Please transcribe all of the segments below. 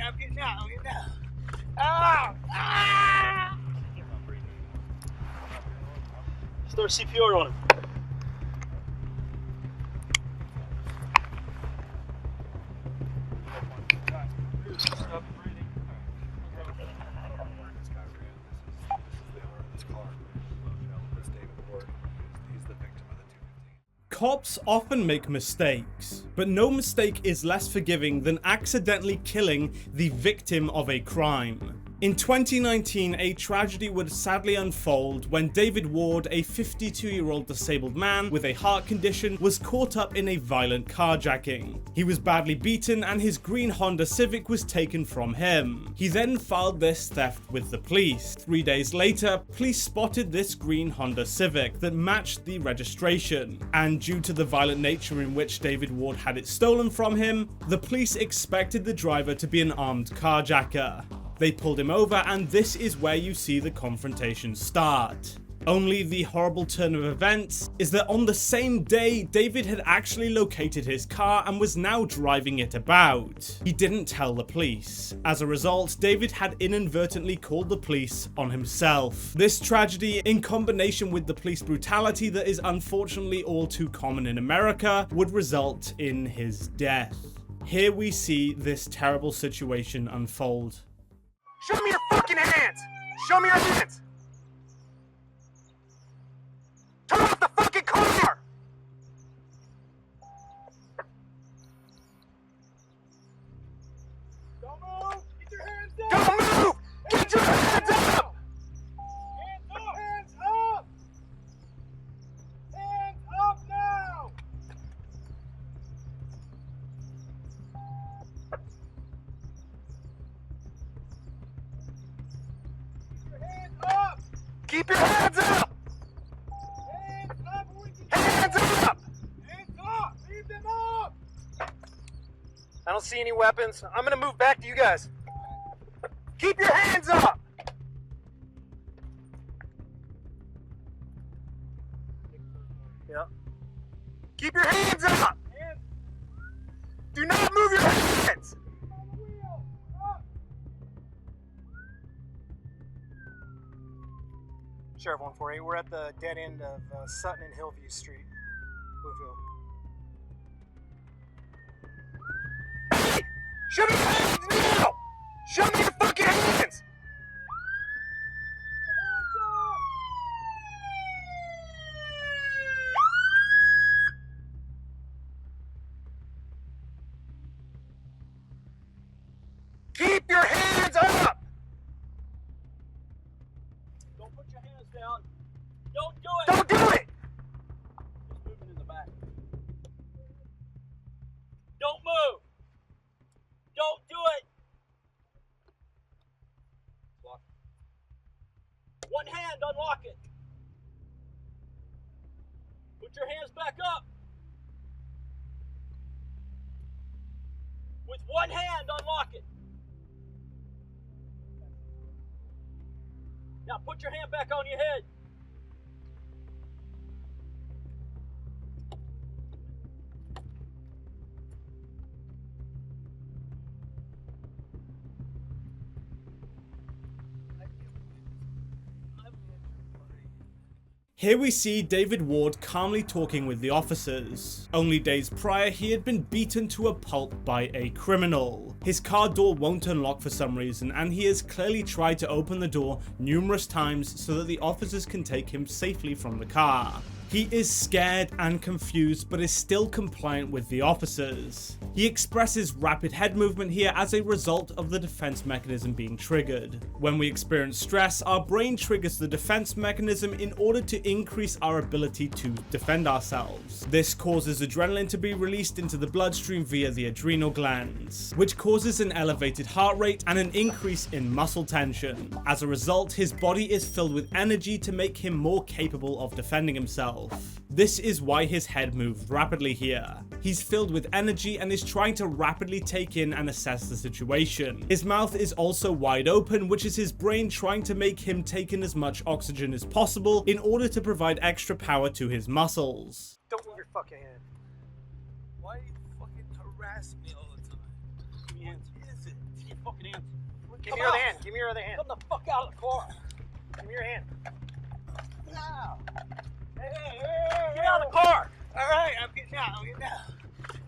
I'm getting out. Ah! Ah! Start CPR on him. Stop breathing. This guy ran. This is the owner of this car. This David Ward. He's the victim of the 215. Cops often make mistakes, but no mistake is less forgiving than accidentally killing the victim of a crime. In 2019, a tragedy would sadly unfold when David Ward, a 52-year-old disabled man with a heart condition, was caught up in a violent carjacking. He was badly beaten and his green Honda Civic was taken from him. He then filed this theft with the police. 3 days later, police spotted this green Honda Civic that matched the registration, and due to the violent nature in which David Ward had it stolen from him, the police expected the driver to be an armed carjacker. They pulled him over, and this is where you see the confrontation start. Only the horrible turn of events is that on the same day, David had actually located his car and was now driving it about. He didn't tell the police. As a result, David had inadvertently called the police on himself. This tragedy, in combination with the police brutality that is unfortunately all too common in America, would result in his death. Here we see this terrible situation unfold. Show me your fucking hands! Show me your hands! Turn off the fucking car! Don't move! Get your hands up! Don't move! Get your hands up! Hands up! Hands up! Hands up now! Keep your hands up! Hands up! Hands up! Hands up! Leave them up! I don't see any weapons. I'm gonna move back to you guys. Keep your hands up! Yeah. Keep your hands up! Do not move your hands! Sheriff 148, we're at the dead end of Sutton and Hillview Street, Bluefield. Hey! Show me your hands now! Show me your fucking hands! Keep your hands up! Don't put your hands down. Don't do it. Don't do it! Just moving in the back. Don't move. Don't do it. Lock. One hand, unlock it. Put your hands back up. With one hand, unlock it. Now put your hand back on your head. Here we see David Ward calmly talking with the officers. Only days prior, he had been beaten to a pulp by a criminal. His car door won't unlock for some reason, and he has clearly tried to open the door numerous times so that the officers can take him safely from the car. He is scared and confused, but is still compliant with the officers. He expresses rapid head movement here as a result of the defense mechanism being triggered. When we experience stress, our brain triggers the defense mechanism in order to increase our ability to defend ourselves. This causes adrenaline to be released into the bloodstream via the adrenal glands, which causes an elevated heart rate and an increase in muscle tension. As a result, his body is filled with energy to make him more capable of defending himself. This is why his head moved rapidly here. He's filled with energy and is trying to rapidly take in and assess the situation. His mouth is also wide open, which is his brain trying to make him take in as much oxygen as possible in order to provide extra power to his muscles. Don't move your fucking hand. Why are you fucking harassing me all the time? Give me your hands. What is it? fucking hands. Give me your other hand. Give me your other hand. Come the fuck out of the car. Give me your hand. Now. Hey, get out of the car. All right, I'm getting out. I'm getting out.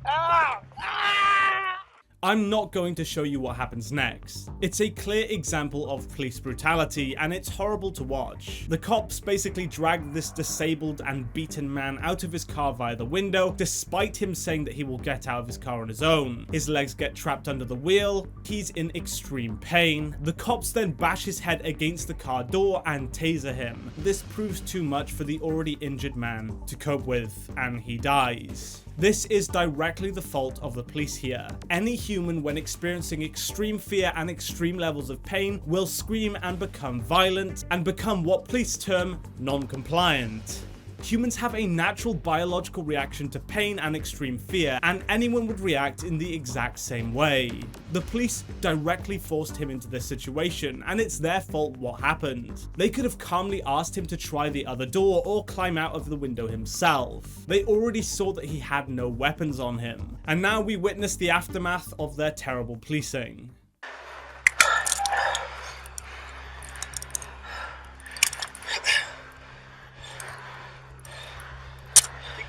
Ah! Ah! I'm not going to show you what happens next. It's a clear example of police brutality, and it's horrible to watch. The cops basically drag this disabled and beaten man out of his car via the window, despite him saying that he will get out of his car on his own. His legs get trapped under the wheel, he's in extreme pain. The cops then bash his head against the car door and taser him. This proves too much for the already injured man to cope with, and he dies. This is directly the fault of the police here. Any human, when experiencing extreme fear and extreme levels of pain, will scream and become violent, and become what police term non-compliant. Humans have a natural biological reaction to pain and extreme fear, and anyone would react in the exact same way. The police directly forced him into this situation, and it's their fault what happened. They could have calmly asked him to try the other door or climb out of the window himself. They already saw that he had no weapons on him, and now we witness the aftermath of their terrible policing.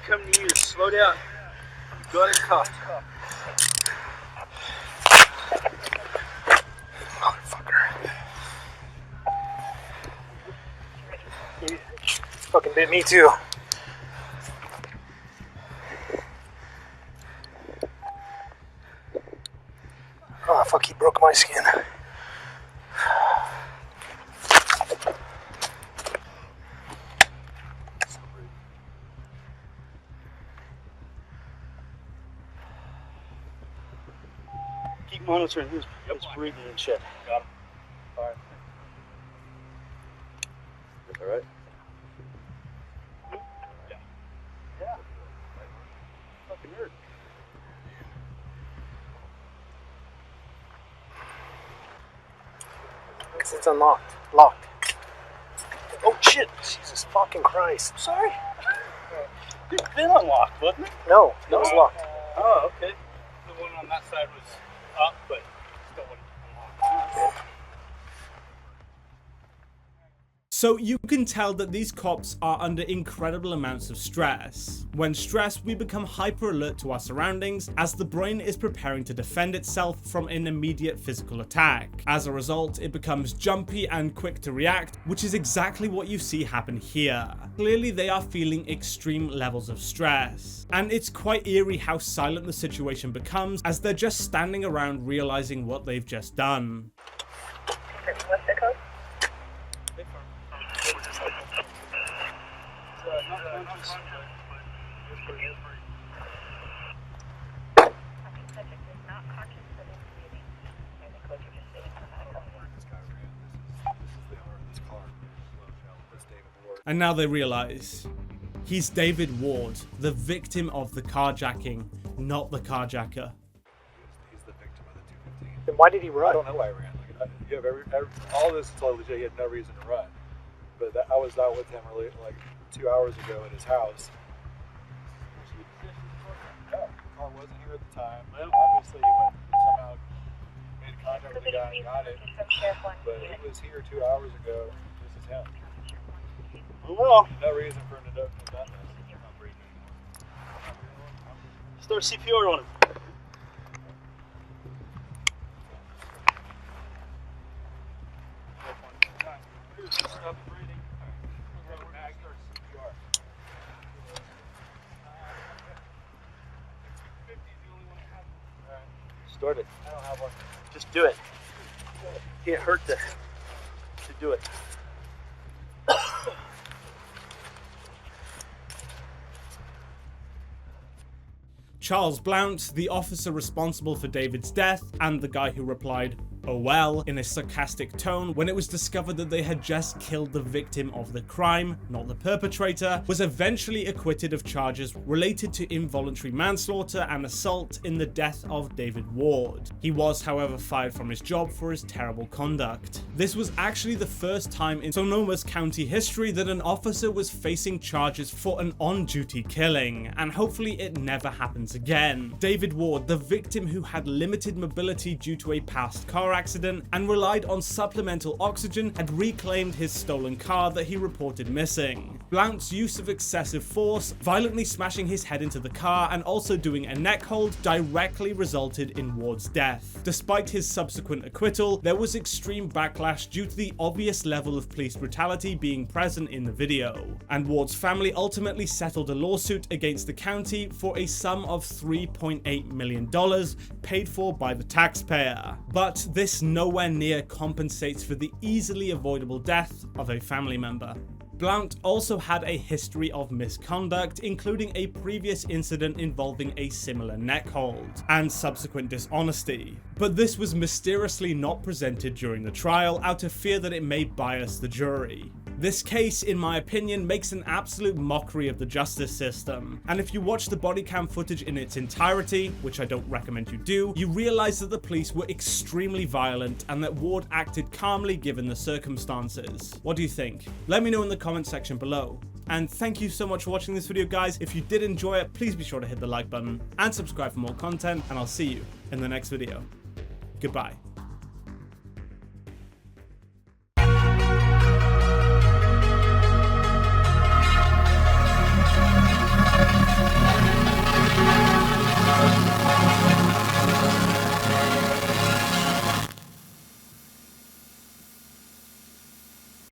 Come to you. Slow down. You got it cuffed. Motherfucker. He fucking bit me too. Oh fuck, he broke my skin. Keep monitoring his breathing and shit. Got him. Alright. Alright? Yeah. Fucking hurt. Because it's unlocked. Locked. Oh shit! Jesus fucking Christ. Sorry. It's been unlocked, wasn't it? No, it was locked. Oh, okay. The one on that side was up, but still wouldn't unlock. So you can tell that these cops are under incredible amounts of stress. When stressed, we become hyper alert to our surroundings as the brain is preparing to defend itself from an immediate physical attack. As a result, it becomes jumpy and quick to react, which is exactly what you see happen here. Clearly they are feeling extreme levels of stress. And it's quite eerie how silent the situation becomes as they're just standing around realizing what they've just done. What's the code? And now they realize he's David Ward, the victim of the carjacking, not the carjacker. He's the victim of the 215. Then why did he run? I don't know why he ran. Like, you have all this is totally legit. He had no reason to run. But I was out with him really, like 2 hours ago at his house. No, the car wasn't here at the time. Obviously, he went somehow made contact with the guy and got it. But he was here 2 hours ago. This is him. Well, No reason for him to have done this. start CPR on him. Stop breathing. Start it. I don't have one. Just do it. Can't hurt to do it. Charles Blount, the officer responsible for David's death, and the guy who replied, "Oh well," in a sarcastic tone when it was discovered that they had just killed the victim of the crime, not the perpetrator, was eventually acquitted of charges related to involuntary manslaughter and assault in the death of David Ward. He was, however, fired from his job for his terrible conduct. This was actually the first time in Sonoma's county history that an officer was facing charges for an on-duty killing, and hopefully it never happens again. David Ward, the victim who had limited mobility due to a past car accident and relied on supplemental oxygen, had reclaimed his stolen car that he reported missing. Blount's use of excessive force, violently smashing his head into the car and also doing a neck hold, directly resulted in Ward's death. Despite his subsequent acquittal, there was extreme backlash due to the obvious level of police brutality being present in the video, and Ward's family ultimately settled a lawsuit against the county for a sum of $3.8 million paid for by the taxpayer. But this nowhere near compensates for the easily avoidable death of a family member. Blount also had a history of misconduct, including a previous incident involving a similar neck hold and subsequent dishonesty. But this was mysteriously not presented during the trial out of fear that it may bias the jury. This case, in my opinion, makes an absolute mockery of the justice system, and if you watch the body cam footage in its entirety, which I don't recommend you do, you realize that the police were extremely violent and that Ward acted calmly given the circumstances. What do you think? Let me know in the comment section below. And thank you so much for watching this video, guys. If you did enjoy it, please be sure to hit the like button and subscribe for more content, and I'll see you in the next video. Goodbye.